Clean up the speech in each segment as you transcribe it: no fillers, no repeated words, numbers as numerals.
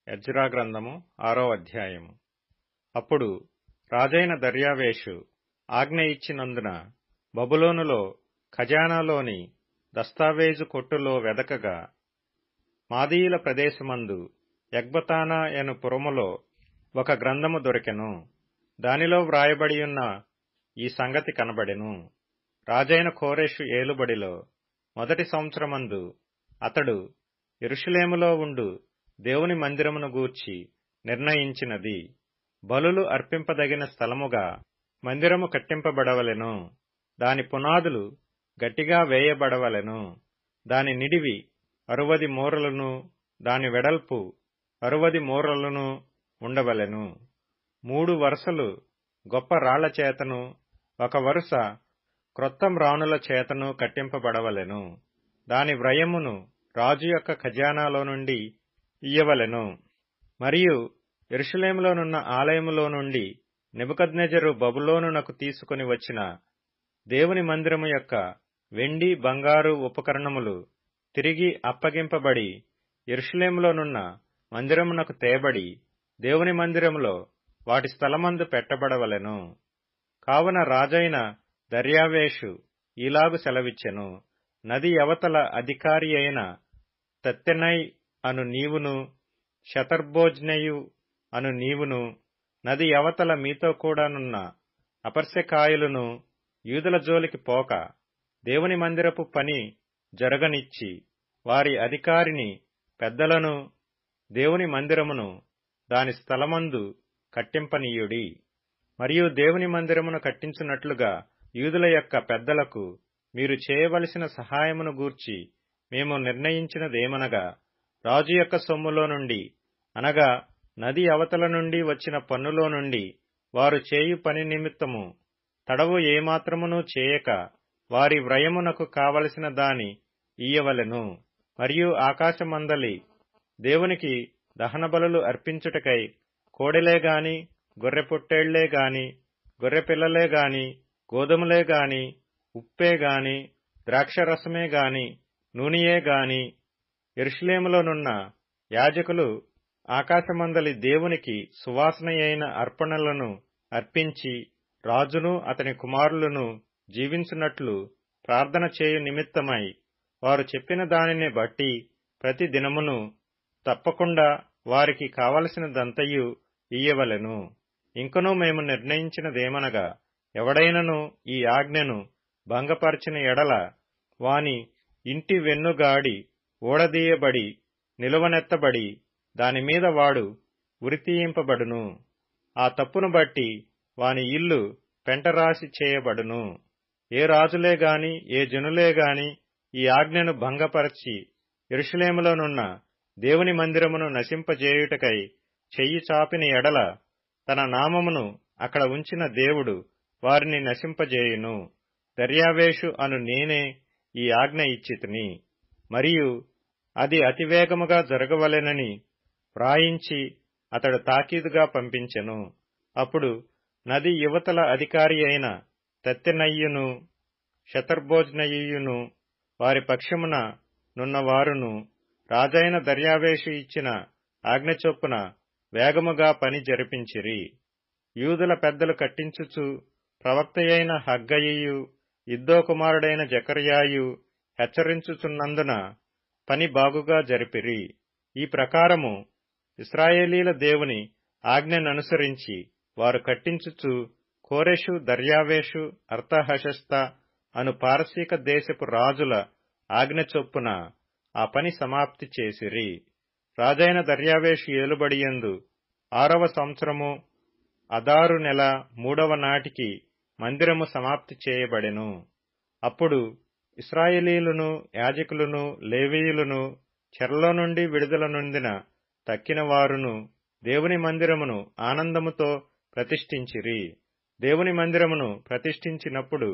Ezra గ్రంథము 6వ అధ్యాయము. అప్పుడు రాజైన దర్యావేషు ఆజ్ఞ ఇచ్చినందున బబులోనులో ఖజానాలోని దస్తావేజు కొట్టులో వెదకగా మాదీయుల ప్రదేశమందు ఎగ్బతానా అను పురములో ఒక గ్రంథము దొరికెను. దానిలో వ్రాయబడియున్న ఈ సంగతి కనబడెను. రాజైన కోరెషు ఏలుబడిలో మొదటి సంవత్సరమందు అతడు యెరూషలేములో ఉండు దేవుని మందిరమును గూర్చి నిర్ణయించినది, బలులు అర్పింపదగిన స్థలముగా మందిరము కట్టింపబడవలెను. దాని పునాదులు గట్టిగా వేయబడవలెను. దాని నిడివి 60 మూరలను, దాని వెడల్పు 60 మూరలను ఉండవలెను. 3 వరుసలు గొప్ప రాళ్ల చేతను, ఒక వరుస క్రొత్త మ్రానుల చేతను కట్టింపబడవలెను. దాని వ్రయమును రాజు యొక్క ఖజానాలో నుండి ఇయ్యవలెను. మరియు యెరూషలేములోనున్న ఆలయములో నుండి నెబుకద్నెజరు బబులోనునకు తీసుకుని వచ్చిన దేవుని మందిరము యొక్క వెండి బంగారు ఉపకరణములు తిరిగి అప్పగింపబడి యెరూషలేములోనున్న మందిరమునకు తేబడి దేవుని మందిరములో వాటి స్థలమందు పెట్టబడవలెను. కావున రాజైన దర్యావేషు ఈలాగు సెలవిచ్చెను: నది అవతల అధికారి అయిన తత్తెనై అను నీవును, షతర్బోజ్నెయు అను నీవును, నది అవతల మీతో కూడానున్న అపర్శకాయులను యూదుల జోలికి పోక దేవుని మందిరపు పని జరగనిచ్చి వారి అధికారిని పెద్దలను దేవుని మందిరమును దాని స్థలమందు కట్టింపనీయుడి. మరియు దేవుని మందిరమును కట్టించున్నట్లుగా యూదుల యొక్క పెద్దలకు మీరు చేయవలసిన సహాయమును గూర్చి మేము నిర్ణయించినదేమనగా, రాజు యొక్క సొమ్ములో నుండి, అనగా నది అవతల నుండి వచ్చిన పన్నులో నుండి వారు చేయు పని నిమిత్తము తడవు ఏమాత్రమునూ చేయక వారి వ్రయమునకు కావలసిన దాని ఇయ్యవలెను. మరియు ఆకాశమందలి దేవునికి దహనబలులు అర్పించుటకై కోడెలేగాని, గొర్రెపొట్టేళ్లేగాని, గొర్రెపిల్లలేగాని, గోధుమలేగాని, ఉప్పేగాని, ద్రాక్షరసమేగాని, నూనెయేగాని యెరూషలేములోనున్న యాజకులు ఆకాశమందలి దేవునికి సువాసనయైన అర్పణలను అర్పించి రాజును అతని కుమారులను జీవించున్నట్లు ప్రార్థన చేయు నిమిత్తమై వారు చెప్పిన దానిని బట్టి ప్రతి దినమును తప్పకుండా వారికి కావలసినదంతయు ఇయ్యవలెను. ఇంకనూ మేము నిర్ణయించినదేమనగా, ఎవడైనను ఈ ఆజ్ఞను భంగపరిచిన ఎడల వాని ఇంటి వెన్నుగాడి ఊడదీయబడి నిలువనెత్తబడి దానిమీద వాడు ఉరితీయింపబడును. ఆ తప్పును బట్టి వాని ఇల్లు పెంటరాసి చేయబడును. ఏ రాజులేగాని ఏ జనులేగాని ఈ ఆజ్ఞను భంగపరచి యెరూషలేములోనున్న దేవుని మందిరమును నశింపజేయుటకై చెయ్యి చాపిన ఎడల తన నామమును అక్కడ ఉంచిన దేవుడు వారిని నశింపజేయును. దర్యావేషు అను నేనే ఈ ఆజ్ఞ ఇచ్చితిని. మరియు అది అతివేగముగా జరగవలెనని వ్రాయించి అతడు తాకీదుగా పంపించెను. అప్పుడు నది యువతల అధికారి అయిన తత్తెనయ్యును, షతర్బోజ్నయియును వారి పక్షమున నున్నవారును రాజైన దర్యావేషు ఇచ్చిన ఆజ్ఞ చొప్పున వేగముగా పని జరిపించిరి. యూదుల పెద్దలు కట్టించుచు ప్రవక్తయైన హగ్గయియు, ఇద్దో కుమారుడైన జకర్యాయు హెచ్చరించుచున్నందున పని బాగుగా జరిపిరి. ఈ ప్రకారము ఇశ్రాయేలీల దేవుని ఆజ్ఞననుసరించి వారు కట్టించుచు కోరెషు, దర్యావేషు, అర్తహషస్త అను పారసీక దేశపు రాజుల ఆజ్ఞ చొప్పున ఆ పని సమాప్తి చేసిరి. రాజైన దర్యావేషు ఏలుబడియందు 6వ సంవత్సరము అదారు నెల 3వ నాటికి మందిరము సమాప్తి చేయబడెను. అప్పుడు ఇశ్రాయేలీయులను, యాజకులను, లేవీయులను, చెరలో నుండి విడుదల నొందిన తక్కిన వారును దేవుని మందిరమును ఆనందముతో ప్రతిష్ఠించిరి. దేవుని మందిరమును ప్రతిష్ఠించినప్పుడు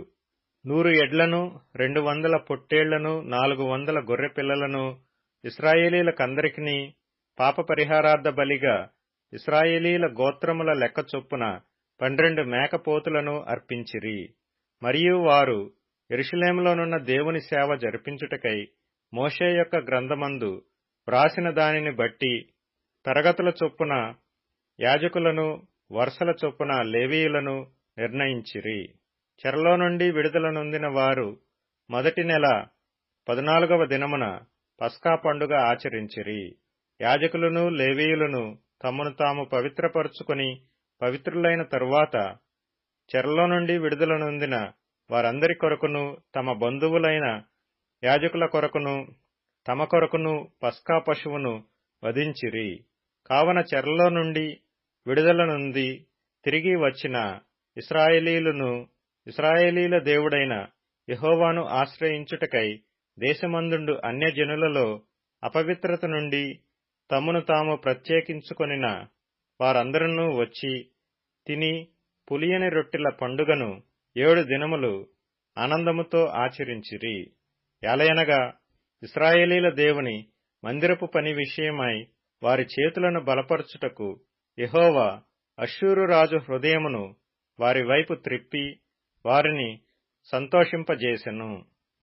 100 ఎడ్లను, 200 పొట్టేళ్లను, 400 గొర్రెపిల్లలను ఇశ్రాయేలీలకందరికిని పాప పరిహారార్థ బలిగా ఇశ్రాయేలీల గోత్రముల లెక్క చొప్పున 12 మేకపోతులను అర్పించిరి. మరియు వారు యెరూషలేములోనున్న దేవుని సేవ జరిపించుటకై మోషే యొక్క గ్రంథమందు వ్రాసిన దానిని బట్టి తరగతుల చొప్పున యాజకులను, వరుసల చొప్పున లేవీయులను నిర్ణయించిరి. చెరలో నుండి విడుదల నొందిన వారు మొదటి నెల 14వ దినమున పస్కా పండుగ ఆచరించిరి. యాజకులను, లేవీయులను తమను తాము పవిత్రపరుచుకొని పవిత్రులైన తరువాత చెరలో నుండి విడుదల నొందిన వారందరి కొరకును, తమ బంధువులైన యాజకుల కొరకును, తమ కొరకును పస్కా పశువును వధించిరి. కావున చెరలో నుండి విడుదల నొంది తిరిగి వచ్చిన ఇశ్రాయేలీయులను ఇశ్రాయేలీయుల దేవుడైన యెహోవాను ఆశ్రయించుటకై దేశమందుండు అన్యజనులలో అపవిత్రత నుండి తమను తాము ప్రత్యేకించుకొనిన వారందరూ వచ్చి తిని పులియని రొట్టెల పండుగను 7 దినములు ఆనందముతో ఆచరించిరి. ఏలయనగా ఇశ్రాయేలీయుల దేవుని మందిరపు పని విషయమై వారి చేతులను బలపరచుటకు యెహోవా అష్షూరు రాజు హృదయమును వారి వైపు త్రిప్పి వారిని సంతోషింపజేసెను.